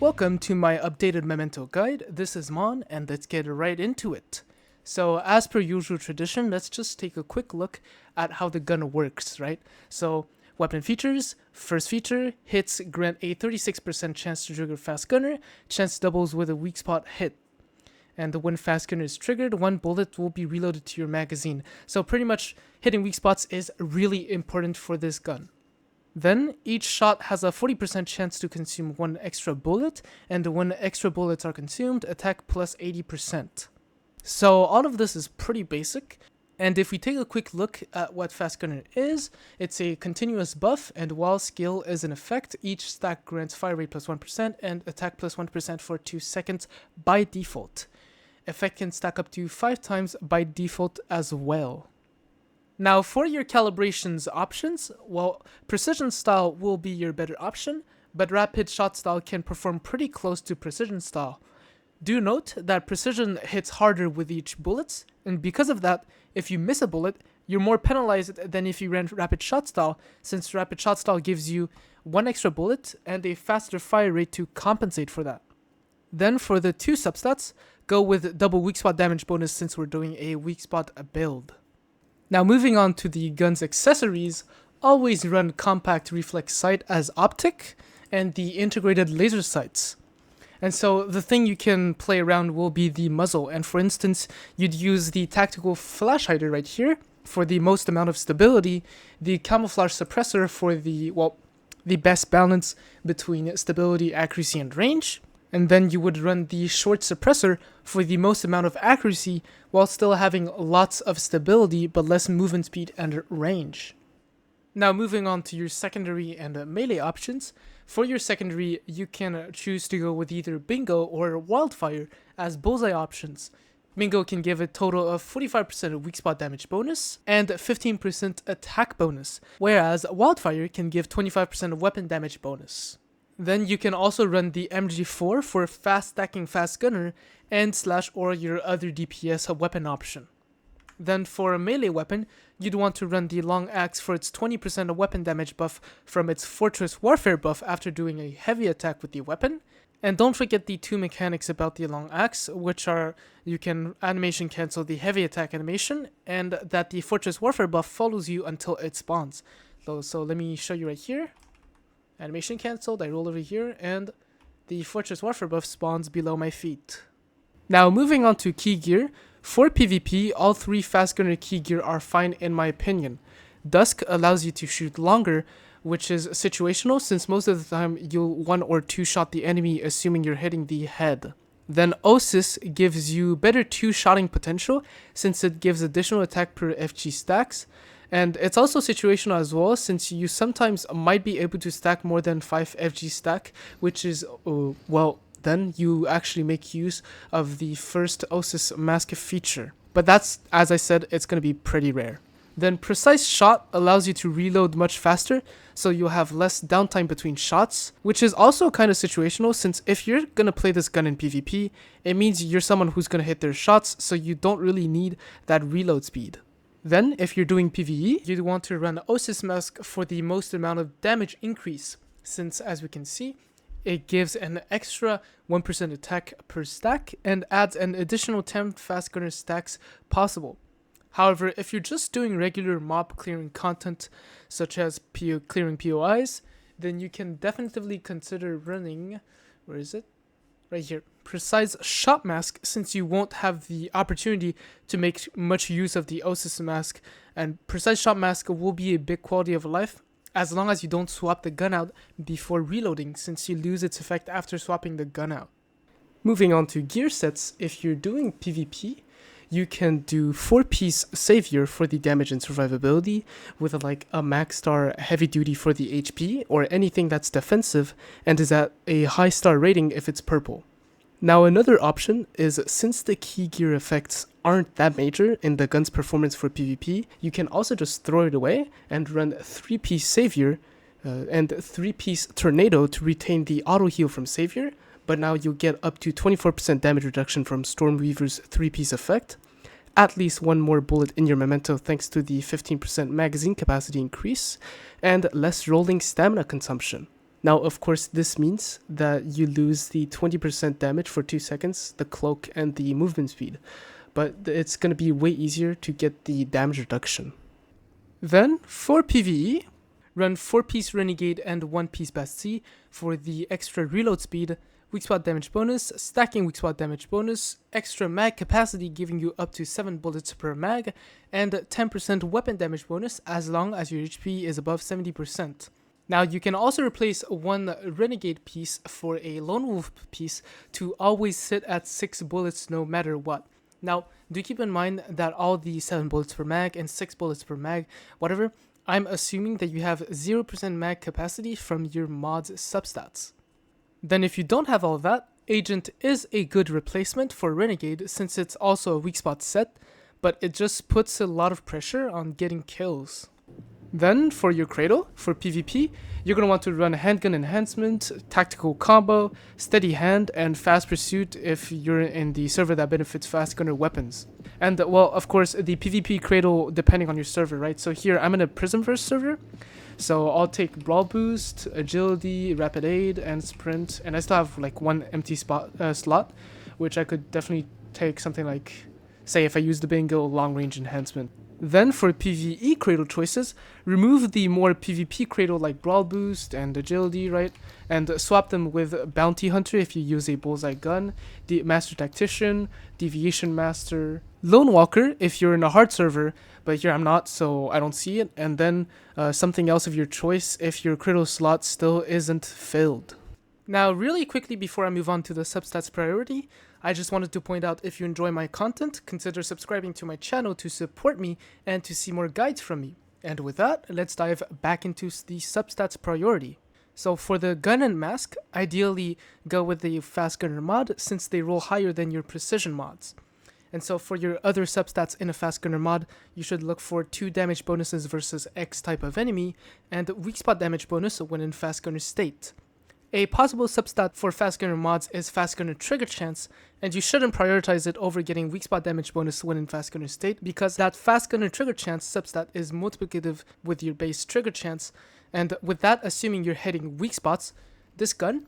Welcome to my updated Memento guide. This is Mon, and let's get right into it. So as per usual tradition, let's just take a quick look at how the gun works, right? So weapon features, first feature, hits grant a 36% chance to trigger fast gunner, chance doubles with a weak spot hit. And when fast gunner is triggered, one bullet will be reloaded to your magazine. So pretty much hitting weak spots is really important for this gun. Then, each shot has a 40% chance to consume one extra bullet, and when extra bullets are consumed, attack plus 80%. So all of this is pretty basic, and if we take a quick look at what Fast Gunner is, it's a continuous buff, and while skill is in effect, each stack grants fire rate plus 1% and attack plus 1% for 2 seconds by default. Effect can stack up to 5 times by default as well. Now, for your calibrations options, well, precision style will be your better option, but rapid shot style can perform pretty close to precision style. Do note that precision hits harder with each bullet, and because of that, if you miss a bullet, you're more penalized than if you ran rapid shot style, since rapid shot style gives you one extra bullet and a faster fire rate to compensate for that. Then for the 2 substats, go with double weak spot damage bonus since we're doing a weak spot build. Now moving on to the gun's accessories, always run compact reflex sight as optic and the integrated laser sights. And so the thing you can play around will be the muzzle, and for instance, you'd use the tactical flash hider right here for the most amount of stability, the camouflage suppressor for the best balance between stability, accuracy, and range. And then you would run the short suppressor for the most amount of accuracy while still having lots of stability but less movement speed and range. Now moving on to your secondary and melee options. For your secondary, you can choose to go with either Bingo or Wildfire as bullseye options. Bingo can give a total of 45% weak spot damage bonus and 15% attack bonus, whereas Wildfire can give 25% weapon damage bonus. Then you can also run the MG4 for fast stacking fast gunner and / or your other DPS weapon option. Then for a melee weapon, you'd want to run the long axe for its 20% weapon damage buff from its Fortress Warfare buff after doing a heavy attack with the weapon. And don't forget the 2 mechanics about the long axe, which are you can animation cancel the heavy attack animation, and that the Fortress Warfare buff follows you until it spawns. So let me show you right here. Animation cancelled, I roll over here, and the Fortress Warfare buff spawns below my feet. Now moving on to key gear. For PvP, all 3 fast gunner key gear are fine in my opinion. Dusk allows you to shoot longer, which is situational since most of the time you'll 1 or 2 shot the enemy assuming you're hitting the head. Then Osis gives you better 2-shotting potential since it gives additional attack per FG stacks. And it's also situational as well since you sometimes might be able to stack more than 5 FG stack, which is, then you actually make use of the first Osis mask feature. But that's, as I said, it's going to be pretty rare. Then Precise Shot allows you to reload much faster, so you'll have less downtime between shots, which is also kind of situational since if you're going to play this gun in PvP, it means you're someone who's going to hit their shots, so you don't really need that reload speed. Then, if you're doing PvE, you'd want to run Osis Mask for the most amount of damage increase, since as we can see, it gives an extra 1% attack per stack and adds an additional 10 fast gunner stacks possible. However, if you're just doing regular mob clearing content, such as clearing POIs, then you can definitively consider running, where is it? Right here, Precise Shot Mask, since you won't have the opportunity to make much use of the Osis Mask, and Precise Shot Mask will be a big quality of life, as long as you don't swap the gun out before reloading, since you lose its effect after swapping the gun out. Moving on to gear sets, if you're doing PvP, you can do 4-piece Savior for the damage and survivability, with like a max star heavy duty for the HP, or anything that's defensive, and is at a high star rating if it's purple. Now another option is, since the key gear effects aren't that major in the gun's performance for PvP, you can also just throw it away and run 3-piece Savior and 3-piece Tornado to retain the auto heal from Savior, but now you'll get up to 24% damage reduction from Stormweaver's 3-piece effect, at least 1 more bullet in your Memento thanks to the 15% magazine capacity increase, and less rolling stamina consumption. Now, of course, this means that you lose the 20% damage for 2 seconds, the cloak, and the movement speed, but it's going to be way easier to get the damage reduction. Then, for PvE, run 4-piece Renegade and 1-piece Bastille for the extra reload speed, weak spot damage bonus, stacking weak spot damage bonus, extra mag capacity giving you up to 7 bullets per mag, and 10% weapon damage bonus as long as your HP is above 70%. Now you can also replace 1 Renegade piece for a Lone Wolf piece to always sit at 6 bullets no matter what. Now, do keep in mind that all the 7 bullets per mag and 6 bullets per mag, whatever, I'm assuming that you have 0% mag capacity from your mod's substats. Then if you don't have all that, Agent is a good replacement for Renegade since it's also a weak spot set, but it just puts a lot of pressure on getting kills. Then for your Cradle, for PvP, you're going to want to run Handgun Enhancement, Tactical Combo, Steady Hand, and Fast Pursuit if you're in the server that benefits fast gunner weapons. And well, of course, the PvP Cradle depending on your server, right? So here, I'm in a Prismverse server, so I'll take Brawl Boost, Agility, Rapid Aid, and Sprint, and I still have like 1 empty slot, which I could definitely take something like, say if I use the Bingo Long Range Enhancement. Then for PvE Cradle choices, remove the more PvP Cradle like Brawl Boost and Agility, right? And swap them with Bounty Hunter if you use a Bullseye gun, the Master Tactician, Deviation Master, Lone Walker if you're in a hard server, but here I'm not, so I don't see it, and then something else of your choice if your Cradle slot still isn't filled. Now, really quickly before I move on to the substats priority, I just wanted to point out, if you enjoy my content, consider subscribing to my channel to support me and to see more guides from me. And with that, let's dive back into the substats priority. So for the gun and mask, ideally go with the fast gunner mod since they roll higher than your precision mods. And so for your other substats in a fast gunner mod, you should look for 2 damage bonuses versus X type of enemy and weak spot damage bonus when in fast gunner state. A possible substat for fast gunner mods is fast gunner trigger chance, and you shouldn't prioritize it over getting weak spot damage bonus when in fast gunner state because that fast gunner trigger chance substat is multiplicative with your base trigger chance, and with that assuming you're hitting weak spots, this gun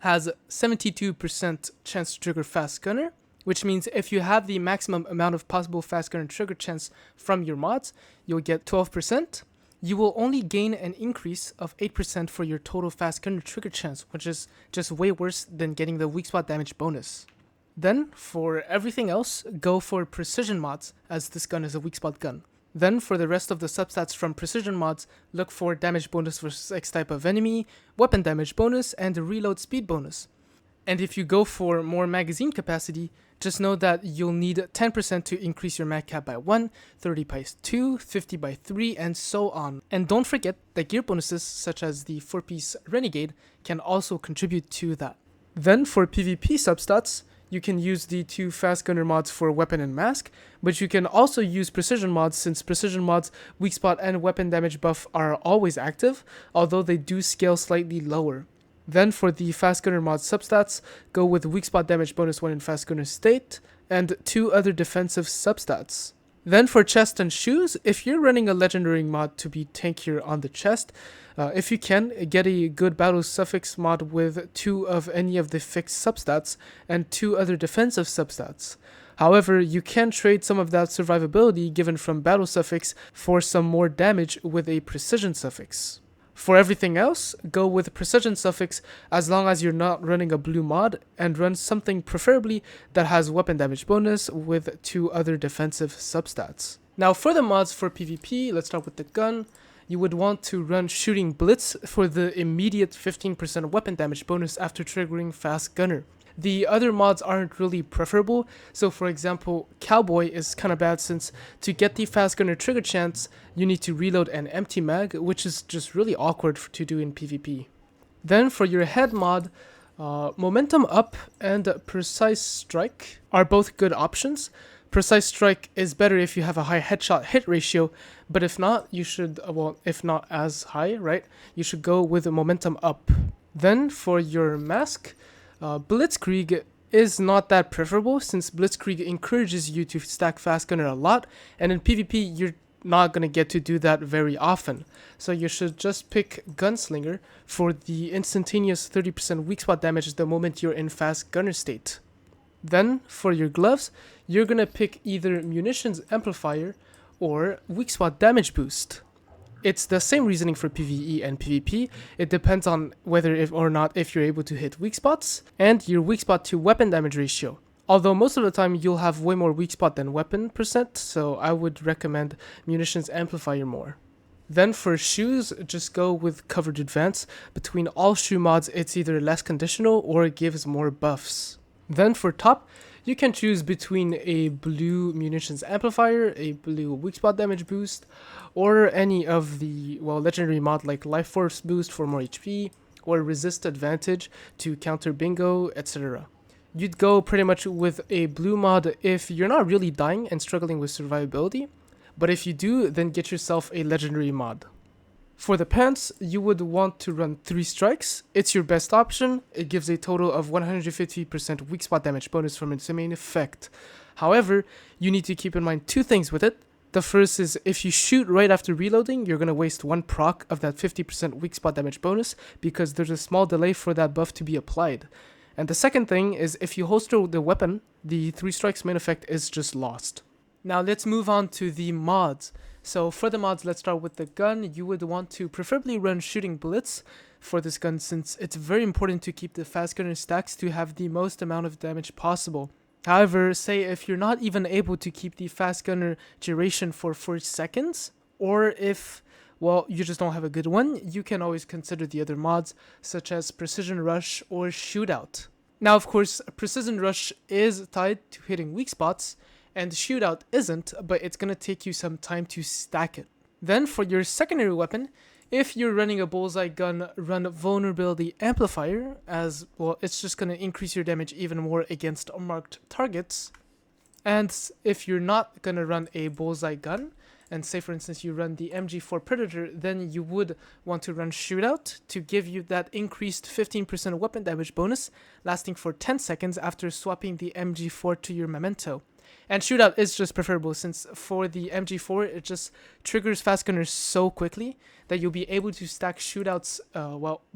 has 72% chance to trigger fast gunner, which means if you have the maximum amount of possible fast gunner trigger chance from your mods, you'll get 12%. you will only gain an increase of 8% for your total fast gunner trigger chance, which is just way worse than getting the weak spot damage bonus. Then, for everything else, go for precision mods, as this gun is a weak spot gun. Then, for the rest of the substats from precision mods, look for damage bonus versus X type of enemy, weapon damage bonus, and reload speed bonus. And if you go for more magazine capacity, just know that you'll need 10% to increase your mag cap by 1, 30 by 2, 50 by 3, and so on. And don't forget that gear bonuses, such as the 4-piece Renegade, can also contribute to that. Then, for PvP substats, you can use the 2 fast gunner mods for weapon and mask, but you can also use precision mods since precision mods weak spot and weapon damage buff are always active, although they do scale slightly lower. Then for the fast gunner mod substats, go with weak spot damage bonus 1 in fast gunner state, and 2 other defensive substats. Then for chest and shoes, if you're running a legendary mod to be tankier on the chest, if you can, get a good battle suffix mod with 2 of any of the fixed substats and 2 other defensive substats. However, you can trade some of that survivability given from battle suffix for some more damage with a precision suffix. For everything else, go with precision suffix as long as you're not running a blue mod, and run something preferably that has weapon damage bonus with 2 other defensive substats. Now for the mods for PvP, let's start with the gun. You would want to run Shooting Blitz for the immediate 15% weapon damage bonus after triggering Fast Gunner. The other mods aren't really preferable, so for example, Cowboy is kinda bad since to get the Fast Gunner trigger chance, you need to reload an empty mag, which is just really awkward to do in PvP. Then for your head mod, Momentum Up and Precise Strike are both good options. Precise Strike is better if you have a high headshot hit ratio, but if not, you should, if not as high, right, you should go with Momentum Up. Then for your mask, Blitzkrieg is not that preferable since Blitzkrieg encourages you to stack Fast Gunner a lot, and in PvP you're not going to get to do that very often. So you should just pick Gunslinger for the instantaneous 30% weak spot damage the moment you're in Fast Gunner state. Then for your gloves, you're going to pick either Munitions Amplifier or Weak Spot Damage Boost. It's the same reasoning for PvE and PvP. It depends on whether or not if you're able to hit weak spots and your weak spot to weapon damage ratio. Although most of the time you'll have way more weak spot than weapon percent, so I would recommend Munitions Amplifier more. Then for shoes, just go with Covered Advance. Between all shoe mods, it's either less conditional or it gives more buffs. Then for top, you can choose between a blue Munitions Amplifier, a blue weak spot damage boost, or any of the, legendary mod like Life Force boost for more HP, or Resist Advantage to counter bingo, etc. You'd go pretty much with a blue mod if you're not really dying and struggling with survivability, but if you do, then get yourself a legendary mod. For the pants, you would want to run 3 strikes. It's your best option. It gives a total of 150% weak spot damage bonus from its main effect. However, you need to keep in mind 2 things with it. The first is if you shoot right after reloading, you're going to waste 1 proc of that 50% weak spot damage bonus because there's a small delay for that buff to be applied. And the second thing is if you holster the weapon, the 3 strikes main effect is just lost. Now let's move on to the mods. So for the mods, let's start with the gun. You would want to preferably run Shooting Blitz for this gun since it's very important to keep the Fast Gunner stacks to have the most amount of damage possible. However, say if you're not even able to keep the Fast Gunner duration for 4 seconds, or if, you just don't have a good one, you can always consider the other mods such as Precision Rush or Shootout. Now of course, Precision Rush is tied to hitting weak spots, and Shootout isn't, but it's going to take you some time to stack it. Then for your secondary weapon, if you're running a bullseye gun, run Vulnerability Amplifier, as it's just going to increase your damage even more against marked targets. And if you're not going to run a bullseye gun, and say for instance you run the MG4 Predator, then you would want to run Shootout to give you that increased 15% weapon damage bonus, lasting for 10 seconds after swapping the MG4 to your Memento. And Shootout is just preferable since for the MG4, it just triggers Fast Gunners so quickly that you'll be able to stack Shootout's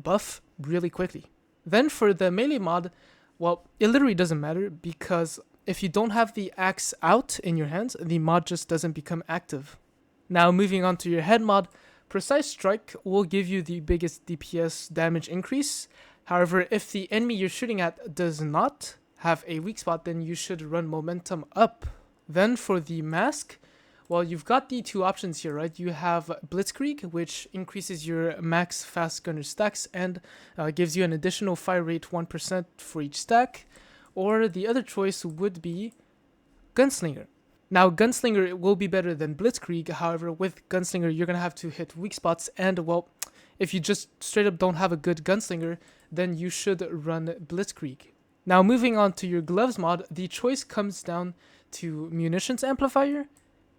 buff really quickly. Then for the melee mod, it literally doesn't matter because if you don't have the axe out in your hands, the mod just doesn't become active. Now moving on to your head mod, Precise Strike will give you the biggest DPS damage increase. However, if the enemy you're shooting at does not have a weak spot, then you should run Momentum up. Then for the mask, well, you've got the two options here, right? You have Blitzkrieg, which increases your max fast gunner stacks and gives you an additional fire rate 1% for each stack. Or the other choice would be Gunslinger. Now, Gunslinger will be better than Blitzkrieg. However, with Gunslinger, you're going to have to hit weak spots. And, well, if you just straight up don't have a good Gunslinger, then you should run Blitzkrieg. Now, moving on to your Gloves mod, the choice comes down to Munitions Amplifier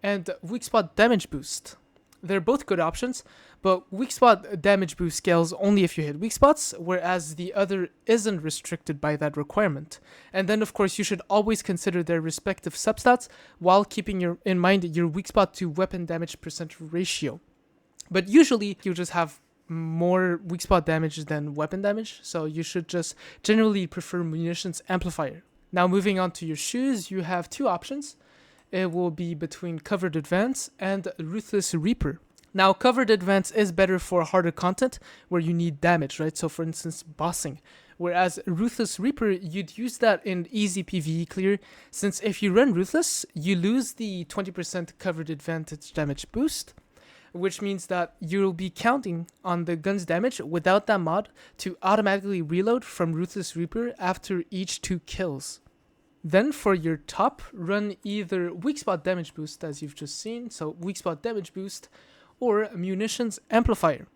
and Weak Spot Damage Boost. They're both good options, but Weak Spot Damage Boost scales only if you hit weak spots, whereas the other isn't restricted by that requirement. And then, of course, you should always consider their respective substats while keeping in mind your weak spot to weapon damage percent ratio. But usually, you just have more weak spot damage than weapon damage, so you should just generally prefer Munitions Amplifier. Now, moving on to your shoes, you have two options. It will be between Covered Advance and Ruthless Reaper. Now, Covered Advance is better for harder content where you need damage, right? So, for instance, bossing. Whereas Ruthless Reaper, you'd use that in easy PVE clear, since if you run Ruthless, you lose the 20% Covered Advantage damage boost, which means that you'll be counting on the gun's damage without that mod to automatically reload from Ruthless Reaper after each 2 kills. Then for your top, run either Weak Spot Damage Boost, as you've just seen, so Weak Spot Damage Boost, or Munitions Amplifier.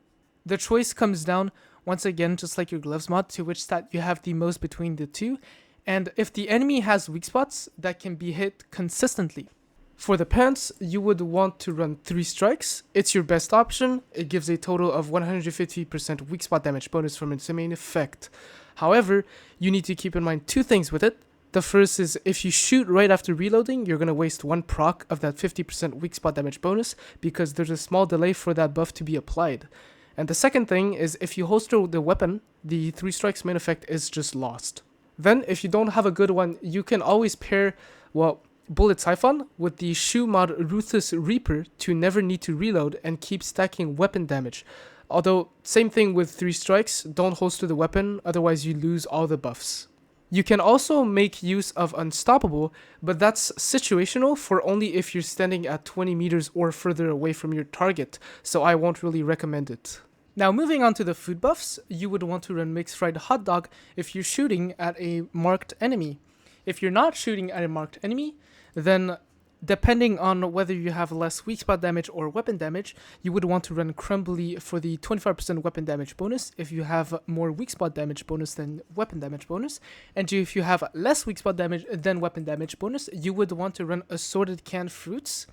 The choice comes down, once again, just like your Gloves mod, to which stat you have the most between the two, and if the enemy has weak spots, that can be hit consistently. For the pants, you would want to run 3 strikes. It's your best option. It gives a total of 150% weak spot damage bonus from its main effect. However, you need to keep in mind 2 things with it. The first is if you shoot right after reloading, you're going to waste 1 proc of that 50% weak spot damage bonus because there's a small delay for that buff to be applied. And the second thing is if you holster the weapon, the 3 strikes main effect is just lost. Then if you don't have a good one, you can always pair, well, Bullet Siphon with the shoe mod Ruthless Reaper to never need to reload and keep stacking weapon damage. Although, same thing with 3 strikes, don't holster the weapon, otherwise you lose all the buffs. You can also make use of Unstoppable, but that's situational for only if you're standing at 20 meters or further away from your target, so I won't really recommend it. Now moving on to the food buffs, you would want to run Mixed Fried Hot Dog if you're shooting at a marked enemy. If you're not shooting at a marked enemy, then depending on whether you have less weak spot damage or weapon damage, you would want to run Crumbly for the 25% weapon damage bonus if you have more weak spot damage bonus than weapon damage bonus. And if you have less weak spot damage than weapon damage bonus, you would want to run Assorted Canned Fruits.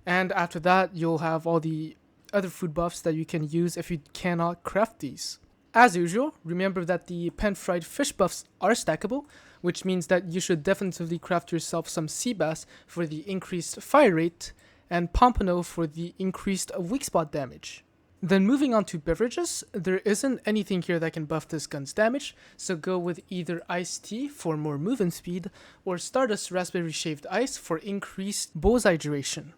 And after that, you'll have all the other food buffs that you can use if you cannot craft these. As usual, remember that the pan-fried fish buffs are stackable, which means that you should definitively craft yourself some sea bass for the increased fire rate and pompano for the increased weak spot damage. Then moving on to beverages, there isn't anything here that can buff this gun's damage, so go with either iced tea for more movement speed or Stardust Raspberry Shaved Ice for increased bullseye duration.